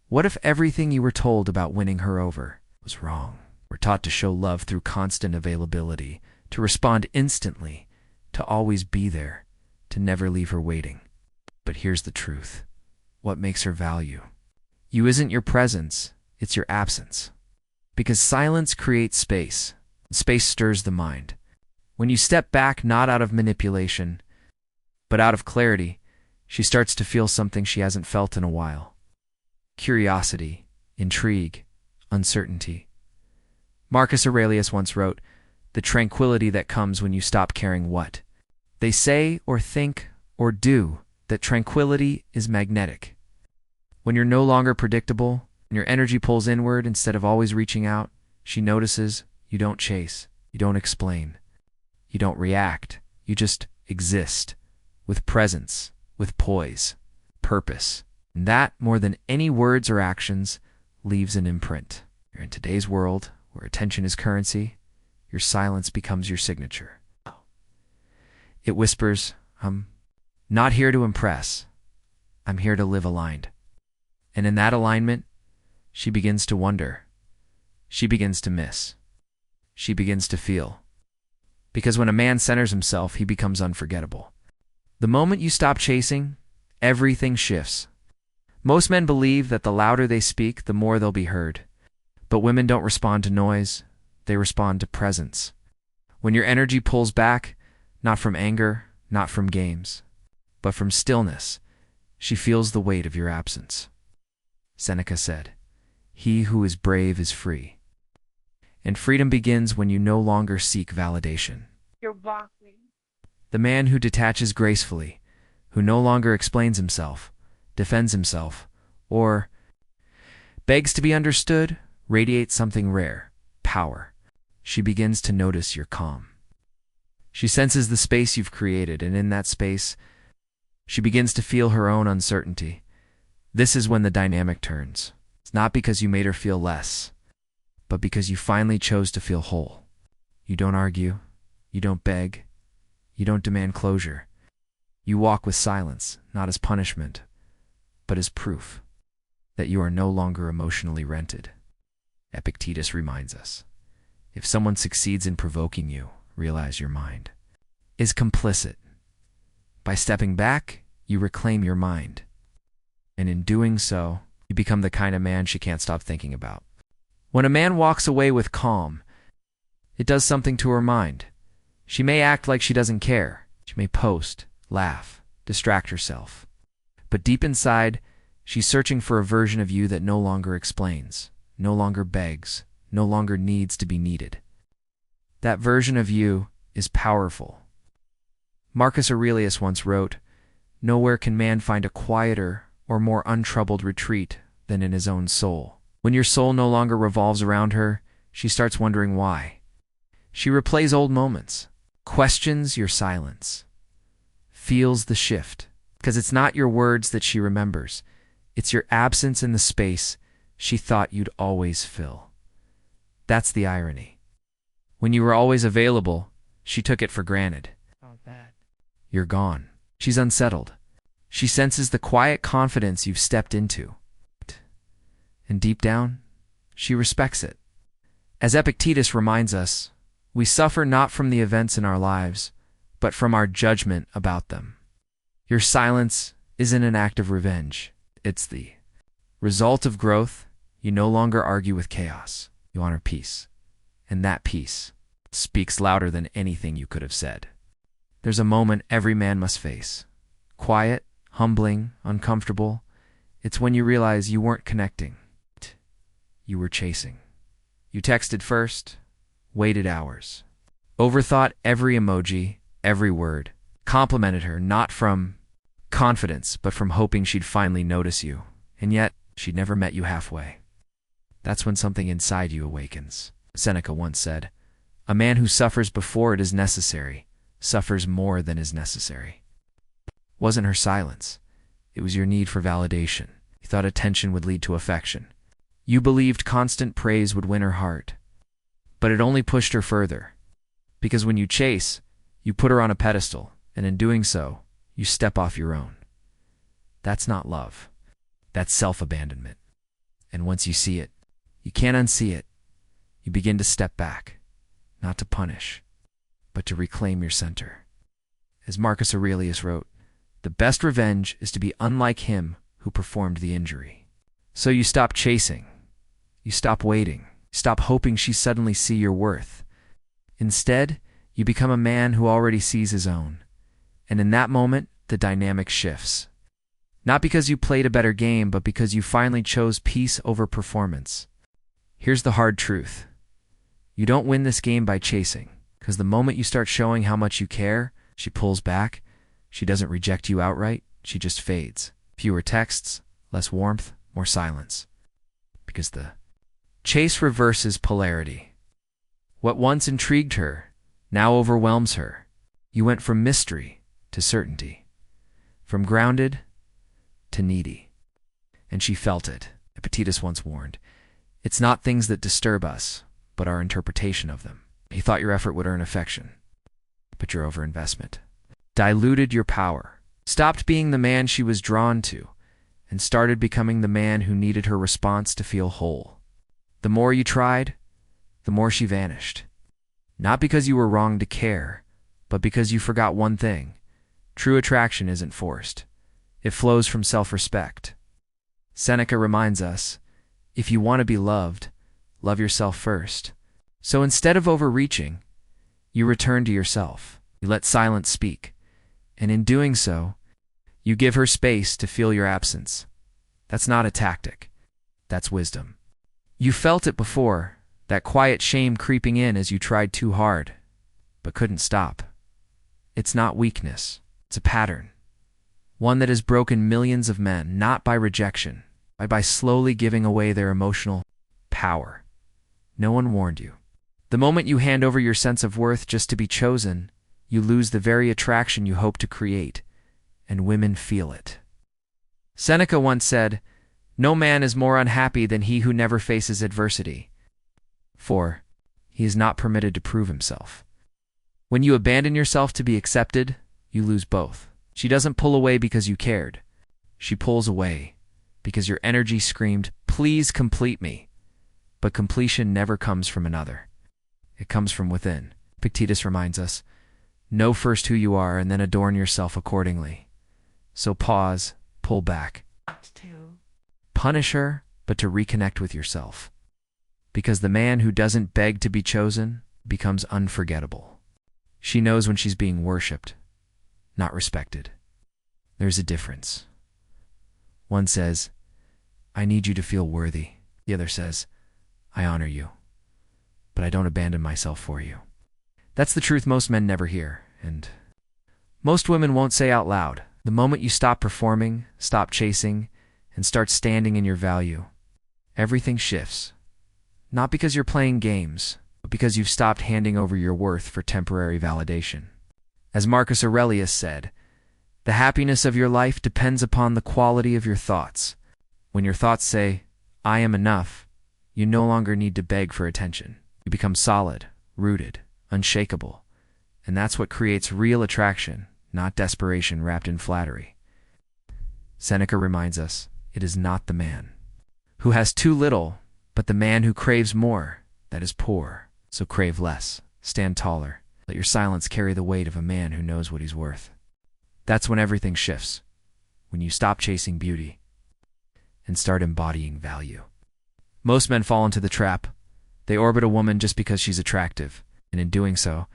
What if everything you were told about winning her over was wrong? We're taught to show love through constant availability, to respond instantly, to always be there, to never leave her waiting. But here's the truth. What makes her value you isn't your presence, it's your absence. Because silence creates space. Space stirs the mind. When you step back, not out of manipulation, but out of clarity, she starts to feel something she hasn't felt in a while. Curiosity, intrigue, uncertainty. Marcus Aurelius once wrote, "The tranquility that comes when you stop caring what they say or think or do, that tranquility is magnetic." When you're no longer predictable, and your energy pulls inward instead of always reaching out, she notices you don't chase, you don't explain, you don't react, you just exist, with presence, with poise, purpose. And that, more than any words or actions, leaves an imprint. In today's world, where attention is currency, your silence becomes your signature. It whispers, I'm not here to impress. I'm here to live aligned. And in that alignment, she begins to wonder. She begins to miss. She begins to feel. Because when a man centers himself, he becomes unforgettable. The moment you stop chasing, everything shifts. Most men believe that the louder they speak, the more they'll be heard. But women don't respond to noise, they respond to presence. When your energy pulls back, not from anger, not from games, but from stillness, she feels the weight of your absence. Seneca said, "He who is brave is free." And freedom begins when you no longer seek validation. You're walking. The man who detaches gracefully, who no longer explains himself, defends himself, or begs to be understood, radiates something rare, power. She begins to notice your calm. She senses the space you've created, and in that space, she begins to feel her own uncertainty. This is when the dynamic turns. It's not because you made her feel less, but because you finally chose to feel whole. You don't argue, you don't beg, you don't demand closure. You walk with silence, not as punishment, but as proof that you are no longer emotionally rented. Epictetus reminds us, if someone succeeds in provoking you, realize your mind is complicit. By stepping back, you reclaim your mind. And in doing so, you become the kind of man she can't stop thinking about. When a man walks away with calm, it does something to her mind. She may act like she doesn't care. She may post, laugh, distract herself. But deep inside, she's searching for a version of you that no longer explains, no longer begs, no longer needs to be needed. That version of you is powerful. Marcus Aurelius once wrote, "Nowhere can man find a quieter or more untroubled retreat than in his own soul." When your soul no longer revolves around her, she starts wondering why. She replays old moments, questions your silence, feels the shift, because it's not your words that she remembers. It's your absence in the space she thought you'd always fill. That's the irony. When you were always available, she took it for granted. Oh, that. You're gone. She's unsettled. She senses the quiet confidence you've stepped into. And deep down, she respects it. As Epictetus reminds us, we suffer not from the events in our lives, but from our judgment about them. Your silence isn't an act of revenge. It's the result of growth. You no longer argue with chaos. You honor peace. And that peace speaks louder than anything you could have said. There's a moment every man must face. Quiet, humbling, uncomfortable. It's when you realize you weren't connecting. You were chasing. You texted first, waited hours, overthought every emoji, every word, complimented her not from confidence, but from hoping she'd finally notice you. And yet, she'd never met you halfway. That's when something inside you awakens. Seneca once said, "A man who suffers before it is necessary suffers more than is necessary." It wasn't her silence. It was your need for validation. You thought attention would lead to affection. You believed constant praise would win her heart. But it only pushed her further. Because when you chase, you put her on a pedestal, and in doing so, you step off your own. That's not love. That's self-abandonment. And once you see it, you can't unsee it. You begin to step back, not to punish, but to reclaim your center. As Marcus Aurelius wrote, the best revenge is to be unlike him who performed the injury. So you stop chasing. You stop waiting. You stop hoping she suddenly see your worth. Instead, you become a man who already sees his own. And in that moment, the dynamic shifts. Not because you played a better game, but because you finally chose peace over performance. Here's the hard truth. You don't win this game by chasing, because the moment you start showing how much you care, she pulls back. She doesn't reject you outright. She just fades. Fewer texts, less warmth, more silence. Because the chase reverses polarity. What once intrigued her now overwhelms her. You went from mystery to certainty, from grounded to needy. And she felt it. Epictetus once warned, it's not things that disturb us, but our interpretation of them. He thought your effort would earn affection, but your overinvestment diluted your power, stopped being the man she was drawn to, and started becoming the man who needed her response to feel whole. The more you tried, the more she vanished. Not because you were wrong to care, but because you forgot one thing. True attraction isn't forced. It flows from self-respect. Seneca reminds us, if you want to be loved, love yourself first. So instead of overreaching, you return to yourself. You let silence speak. And in doing so, you give her space to feel your absence. That's not a tactic. That's wisdom. You felt it before, that quiet shame creeping in as you tried too hard, but couldn't stop. It's not weakness. It's a pattern. One that has broken millions of men, not by rejection, but by slowly giving away their emotional power. No one warned you. The moment you hand over your sense of worth just to be chosen, you lose the very attraction you hope to create, and women feel it. Seneca once said, no man is more unhappy than he who never faces adversity, for he is not permitted to prove himself. When you abandon yourself to be accepted, you lose both. She doesn't pull away because you cared. She pulls away because your energy screamed, please complete me. But completion never comes from another. It comes from within. Epictetus reminds us, know first who you are and then adorn yourself accordingly. So pause, pull back. Punish her, but to reconnect with yourself. Because the man who doesn't beg to be chosen becomes unforgettable. She knows when she's being worshipped, not respected. There's a difference. One says, I need you to feel worthy. The other says, I honor you, but I don't abandon myself for you. That's the truth most men never hear, and most women won't say out loud. The moment you stop performing, stop chasing, and start standing in your value, everything shifts. Not because you're playing games, but because you've stopped handing over your worth for temporary validation. As Marcus Aurelius said, the happiness of your life depends upon the quality of your thoughts. When your thoughts say, I am enough, you no longer need to beg for attention. You become solid, rooted, unshakable. And that's what creates real attraction, not desperation wrapped in flattery. Seneca reminds us, it is not the man who has too little, but the man who craves more, that is poor. So crave less, stand taller, let your silence carry the weight of a man who knows what he's worth. That's when everything shifts, when you stop chasing beauty and start embodying value. Most men fall into the trap. They orbit a woman just because she's attractive, and in doing so,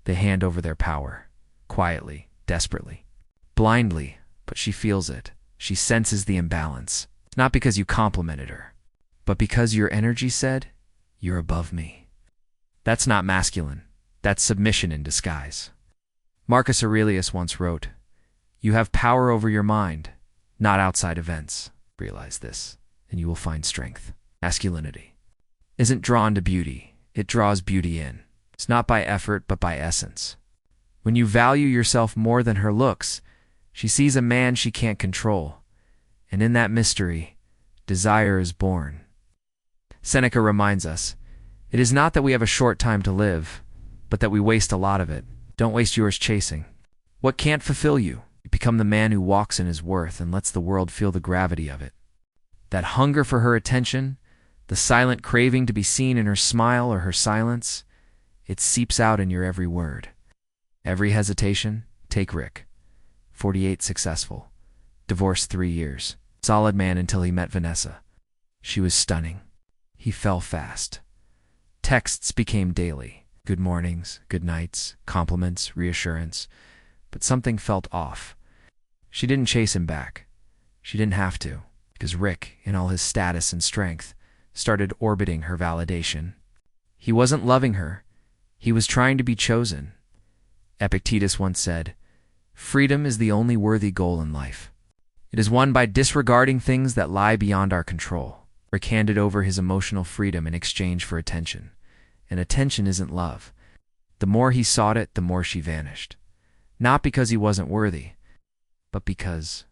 they hand over their power, quietly, desperately, blindly, but she feels it. She senses the imbalance, not because you complimented her, but because your energy said, you're above me. That's not masculine. That's submission in disguise. Marcus Aurelius once wrote, you have power over your mind, not outside events. Realize this, and you will find strength. Masculinity isn't drawn to beauty. It draws beauty in. It's not by effort, but by essence. When you value yourself more than her looks, she sees a man she can't control. And in that mystery, desire is born. Seneca reminds us, it is not that we have a short time to live, but that we waste a lot of it. Don't waste yours chasing what can't fulfill you. You become the man who walks in his worth and lets the world feel the gravity of it. That hunger for her attention, the silent craving to be seen in her smile or her silence, it seeps out in your every word. Every hesitation, take Rick. 48 successful. Divorced 3 years. Solid man until he met Vanessa. She was stunning. He fell fast. Texts became daily. Good mornings, good nights, compliments, reassurance. But something felt off. She didn't chase him back. She didn't have to, because Rick, in all his status and strength, started orbiting her validation. He wasn't loving her. He was trying to be chosen. Epictetus once said, "Freedom is the only worthy goal in life. It is won by disregarding things that lie beyond our control." Rick handed over his emotional freedom in exchange for attention. And attention isn't love. The more he sought it, the more she vanished. Not because he wasn't worthy, but because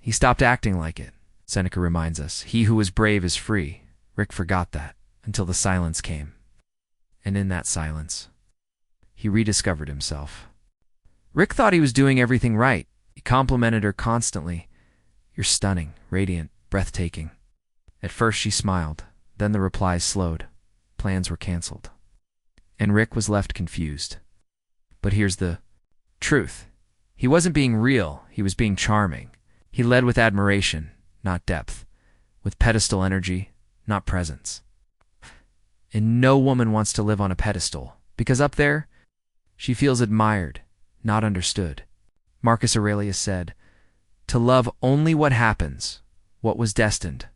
he stopped acting like it. Seneca reminds us, "He who is brave is free." Rick forgot that until the silence came. And in that silence, he rediscovered himself. Rick thought he was doing everything right. He complimented her constantly. "You're stunning, radiant, breathtaking." At first she smiled, then the replies slowed. Plans were canceled. And Rick was left confused. But here's the truth. He wasn't being real, he was being charming. He led with admiration, not depth. With pedestal energy, not presence. And no woman wants to live on a pedestal, because up there, she feels admired, not understood. Marcus Aurelius said, "To love only what happens, what was destined,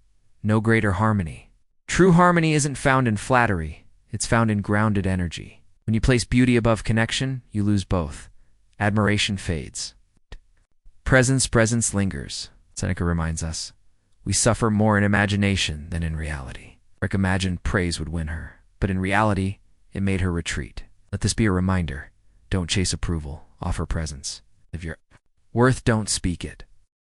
no greater harmony." True harmony isn't found in flattery, it's found in grounded energy. When you place beauty above connection, you lose both. Admiration fades. Presence lingers, Seneca reminds us. We suffer more in imagination than in reality. Rick imagined praise would win her, but in reality, it made her retreat. Let this be a reminder. Don't chase approval, offer presence. If you're worth, don't speak it.